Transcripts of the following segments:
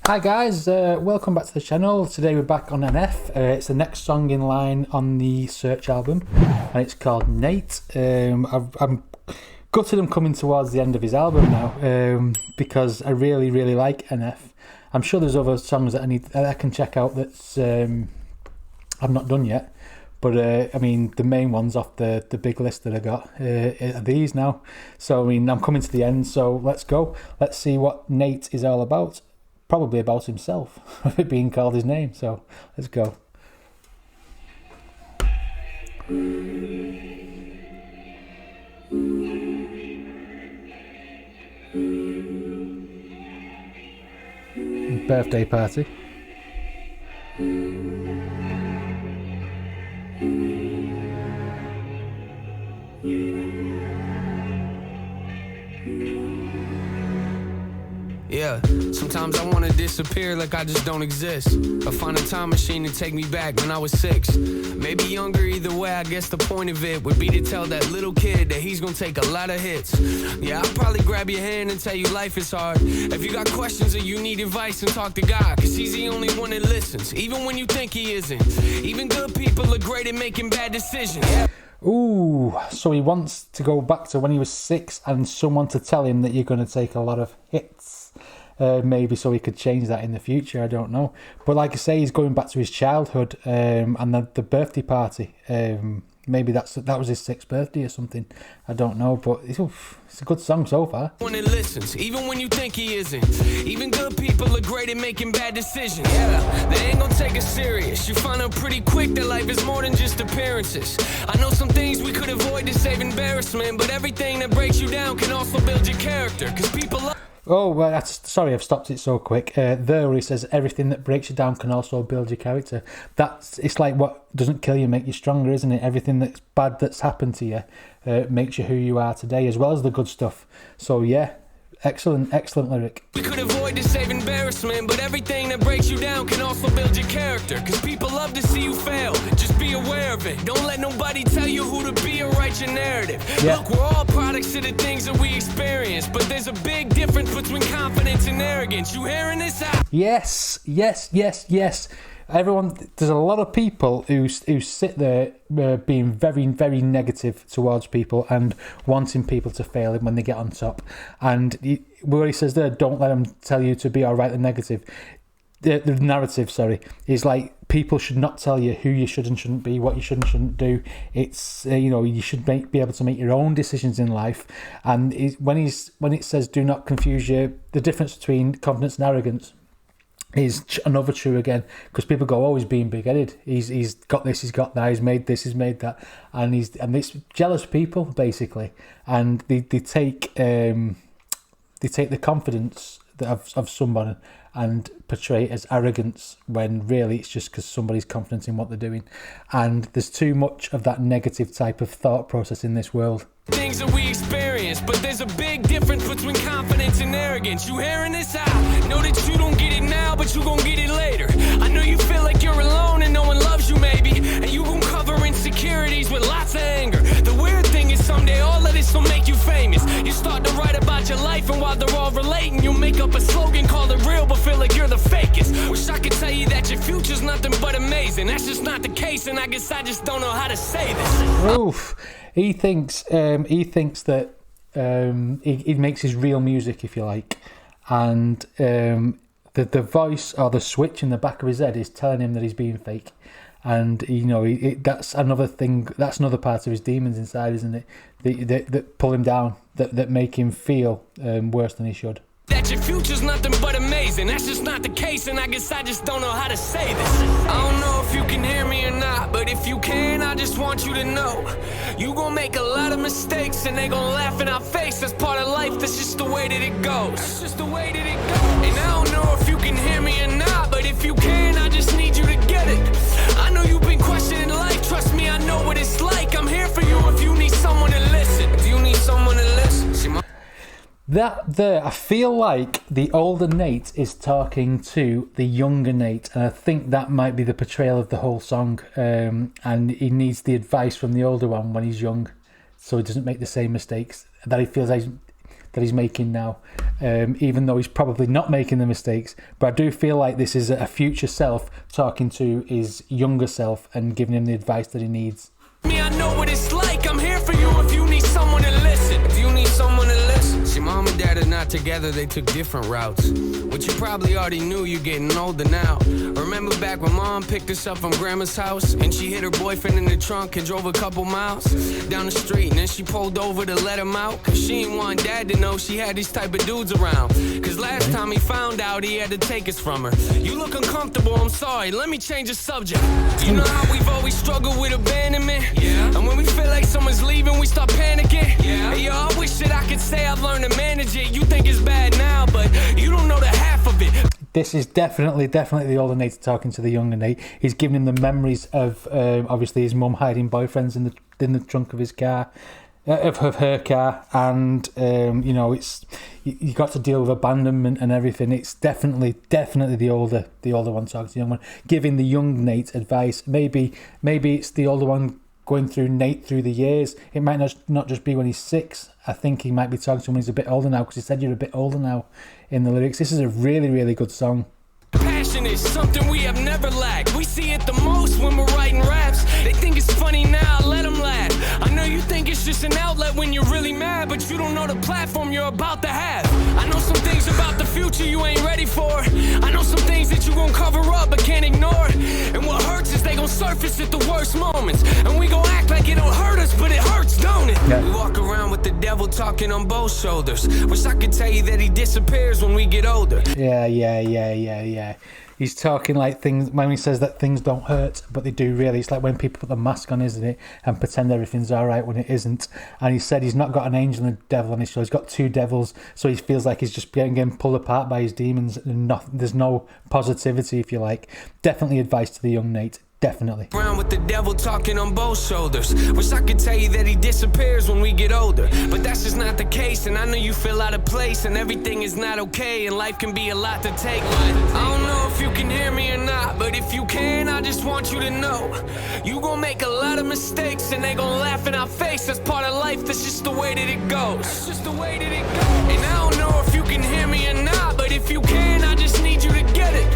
Hi guys, welcome back to the channel. Today we're back on NF. It's the next song in line on the Search album and it's called Nate. I'm gutted I'm coming towards the end of his album now because I really like NF. I'm sure there's other songs that I can check out that's I've not done yet, but I mean the main ones off the big list that I got are these now. So I mean I'm coming to the end, so let's go. Let's see what Nate is all about. Probably about himself, it being called his name, so let's go. Birthday party. Yeah, sometimes I wanna disappear like I just don't exist. I find a time machine to take me back when I was 6. Maybe younger, either way, I guess the point of it would be to tell that little kid that he's gonna take a lot of hits. Yeah, I'll probably grab your hand and tell you life is hard. If you got questions or you need advice, then talk to God, cause he's the only one that listens, even when you think he isn't. Even good people are great at making bad decisions. Ooh, so he wants to go back to when he was 6 and someone to tell him that you're going to take a lot of hits. Maybe so he could change that in the future, I don't know. But like I say, he's going back to his childhood and the birthday party. Maybe that was his 6th birthday or something. I don't know, but it's a good song so far. When it listens, even when you think he isn't. Even good people are great at making bad decisions. Yeah, they ain't gonna take us serious. You find out pretty quick that life is more than just appearances. I know some things we could avoid to save embarrassment, but everything that breaks you down can also build your character. Cause people love. Oh, well, sorry, I've stopped it so quick. There he says, everything that breaks you down can also build your character. It's like what doesn't kill you make you stronger, isn't it? Everything that's bad that's happened to you makes you who you are today, as well as the good stuff. So yeah, excellent lyric. We could avoid to save embarrassment, but everything that breaks you down can also build your character. Cause people love to see you fail, just be aware of it. Don't let nobody tell you who to be or write your narrative. Yeah. Look, we're all products of the things that we experience, but there's a big difference between confidence and arrogance. You hearing this out? Yes. Everyone, there's a lot of people who sit there being very negative towards people and wanting people to fail when they get on top. And where he says there, don't let them tell you to be all right and negative. The narrative, is like people should not tell you who you should and shouldn't be, what you should and shouldn't do. It's you should be able to make your own decisions in life. And when it says do not confuse the difference between confidence and arrogance is another true again, because people go, oh, he's being big-headed, he's got this, he's got that, he's made this, he's made that, and it's jealous people basically, and they take the confidence of someone and portray it as arrogance when really it's just because somebody's confident in what they're doing. And there's too much of that negative type of thought process in this world. Things that we experience, but there's a big difference between confidence and arrogance. You hearing this out? Know that you don't get it now, but you gon' get it later. I know you feel like you're alone and no one loves you maybe, and you gon' cover insecurities with lots of anger. The weird thing is someday all of this will make you famous. You start to write about your life, and while they're all relating, you'll make up a slogan, call it real, but feel like you're the fakest. Wish I could tell you that your future's nothing but amazing. That's just not the case, and I guess I just don't know how to say this. Oof. He thinks that he makes his real music, if you like, and the voice or the switch in the back of his head is telling him that he's being fake. And that's another thing. That's another part of his demons inside, isn't it? That pull him down, that make him feel worse than he should. That your future's nothing but amazing. That's just not the case, and I guess I just don't know how to say this. I don't know if you can hear me or not, but if you can, I just want you to know you gon' make a lot of mistakes, and they gon' laugh in our face. That's part of life, that's just the way that it goes. That's just the way that it goes. And I don't know if you can hear me or not, but if you can, I just need you to get it. I know you've been questioning life, trust me, I know what it's like. I'm here for you if you need someone to listen. If you need someone to listen. See, I feel like the older Nate is talking to the younger Nate, and I think that might be the portrayal of the whole song, and he needs the advice from the older one when he's young, so he doesn't make the same mistakes that he feels that he's making now. even though he's probably not making the mistakes. But I do feel like this is a future self talking to his younger self and giving him the advice that he needs. Me, I know what it's like. I'm here for you if you need someone to listen. If you need someone to listen. See, mom and dad are not together, they took different routes. Which you probably already knew, you're getting older now. Remember back when mom picked us up from grandma's house and she hid her boyfriend in the trunk and drove a couple miles down the street, and then she pulled over to let him out, cause she didn't want dad to know she had these type of dudes around. Cause last time he found out, he had to take us from her. You look uncomfortable, I'm sorry, let me change the subject. You know how we've always struggled with abandonment? Yeah. And when we feel like someone's leaving, we start panicking. Yeah. Hey, yo, I wish that I could say I've learned to manage it. You think it's bad now, but you don't know the half of it. This is definitely the older Nate talking to the younger Nate. He's giving him the memories of obviously his mum hiding boyfriends in the trunk of his car, of her car, and you know, it's you got to deal with abandonment and everything. It's definitely the older one talking to the young one, giving the young Nate advice. Maybe it's the older one going through Nate through the years. It might not just be when he's 6. I think he might be talking to him when he's a bit older now, because he said you're a bit older now in the lyrics. This is a really, really good song. Passion is something we have never lacked. We see it the most when we're writing raps. They think it's funny now, let them laugh. I know you think it's just an outlet when you're really mad, but you don't know the platform you're about to have. I know some things about the future you ain't ready for. I know some things that you gon' cover up but can't ignore. And what hurts is they gon' surface at the worst moments. And we gon' act like it don't hurt us, but it hurts, don't it? Yeah. We walk around with the devil talking on both shoulders. Wish I could tell you that he disappears when we get older. Yeah. He's talking like things, when he says that things don't hurt, but they do really. It's like when people put the mask on, isn't it? And pretend everything's all right when it isn't. And he said he's not got an angel and a devil on his shoulder. He's got 2 devils. So he feels like he's just getting pulled apart by his demons. And there's no positivity, if you like. Definitely advice to the young Nate. Definitely. Around with the devil talking on both shoulders. Wish I could tell you that he disappears when we get older, but that's just not the case. And I know you feel out of place and everything is not okay, and life can be a lot to take. I don't know if you can hear me or not, but if you can, I just want you to know you gon' make a lot of mistakes and they gon' laugh in our face. That's part of life, that's just the way that it goes. That's just the way that it goes. And I don't know if you can hear me or not, but if you can, I just need you to get it.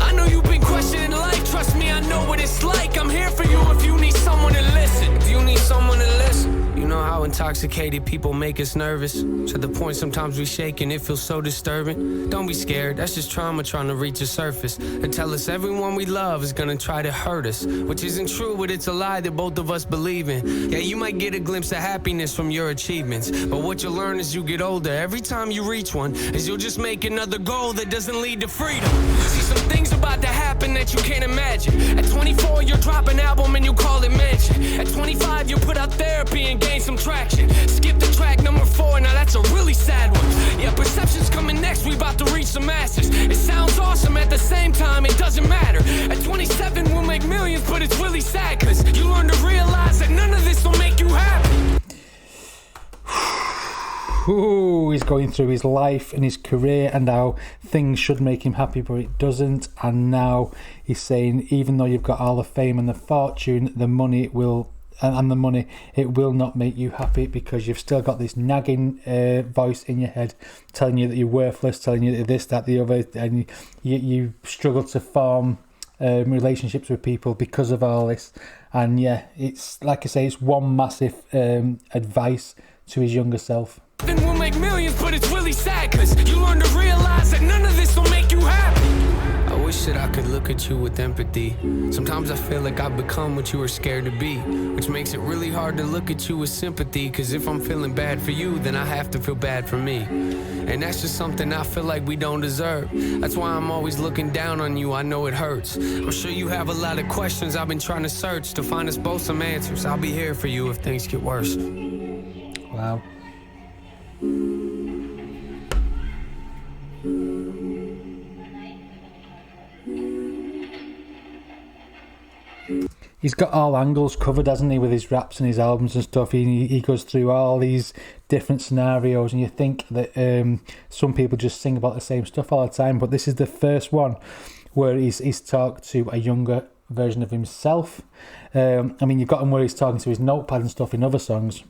I know you've been questioning life, trust me, I know what it's like. I'm here for you if you need someone to listen. If you need someone to listen. You know how intoxicated people make us nervous, to the point sometimes we shake and it feels so disturbing. Don't be scared, that's just trauma trying to reach the surface and tell us everyone we love is gonna try to hurt us, which isn't true, but it's a lie that both of us believe in. Yeah, you might get a glimpse of happiness from your achievements, but what you'll learn as you get older, every time you reach one, is you'll just make another goal that doesn't lead to freedom. See, some things about to happen that you can't imagine. At 24 you'll drop an album and you call it mention. At 25 you'll put out therapy and gain some traction. Skip the track number 4, now that's a really sad one. Yeah, perception's coming next, we about to reach the masses. It sounds awesome, at the same time it doesn't matter. At 27 we'll make millions, but it's really sad, cause you learn to realize that none of this will make you happy. Ooh, he's going through his life and his career and how things should make him happy, but it doesn't. And now he's saying, even though you've got all the fame and the fortune, the money will it will not make you happy, because you've still got this nagging voice in your head telling you that you're worthless, telling you that this, that, the other, and you struggle to form relationships with people because of all this. And yeah, it's like I say, it's one massive advice to his younger self. Then we'll make millions, but it's really sad, cause you learn to realize that none of this will make you happy. I wish that I could look at you with empathy. Sometimes I feel like I've become what you were scared to be, which makes it really hard to look at you with sympathy, cause if I'm feeling bad for you, then I have to feel bad for me. And that's just something I feel like we don't deserve. That's why I'm always looking down on you, I know it hurts. I'm sure you have a lot of questions, I've been trying to search to find us both some answers. I'll be here for you if things get worse. Wow. He's got all angles covered, hasn't he, with his raps and his albums and stuff. He goes through all these different scenarios, and you think that some people just sing about the same stuff all the time, but this is the first one where he's talked to a younger version of himself. I mean, you've got him where he's talking to his notepad and stuff in other songs,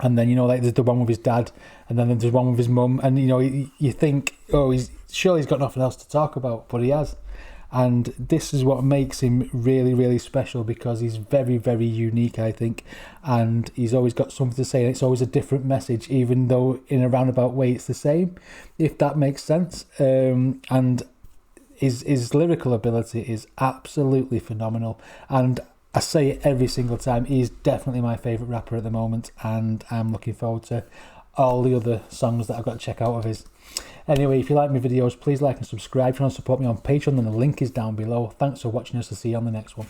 And then, you know, like there's the one with his dad, and then there's one with his mum, and, you know, you think, oh, he's got nothing else to talk about, but he has. And this is what makes him really, really special, because he's very, very unique, I think, and he's always got something to say, and it's always a different message, even though in a roundabout way it's the same, if that makes sense. And his lyrical ability is absolutely phenomenal, and I say it every single time, he's definitely my favourite rapper at the moment, and I'm looking forward to all the other songs that I've got to check out of his. Anyway, if you like my videos, please like and subscribe. If you want to support me on Patreon, then the link is down below. Thanks for watching us. I'll see you on the next one.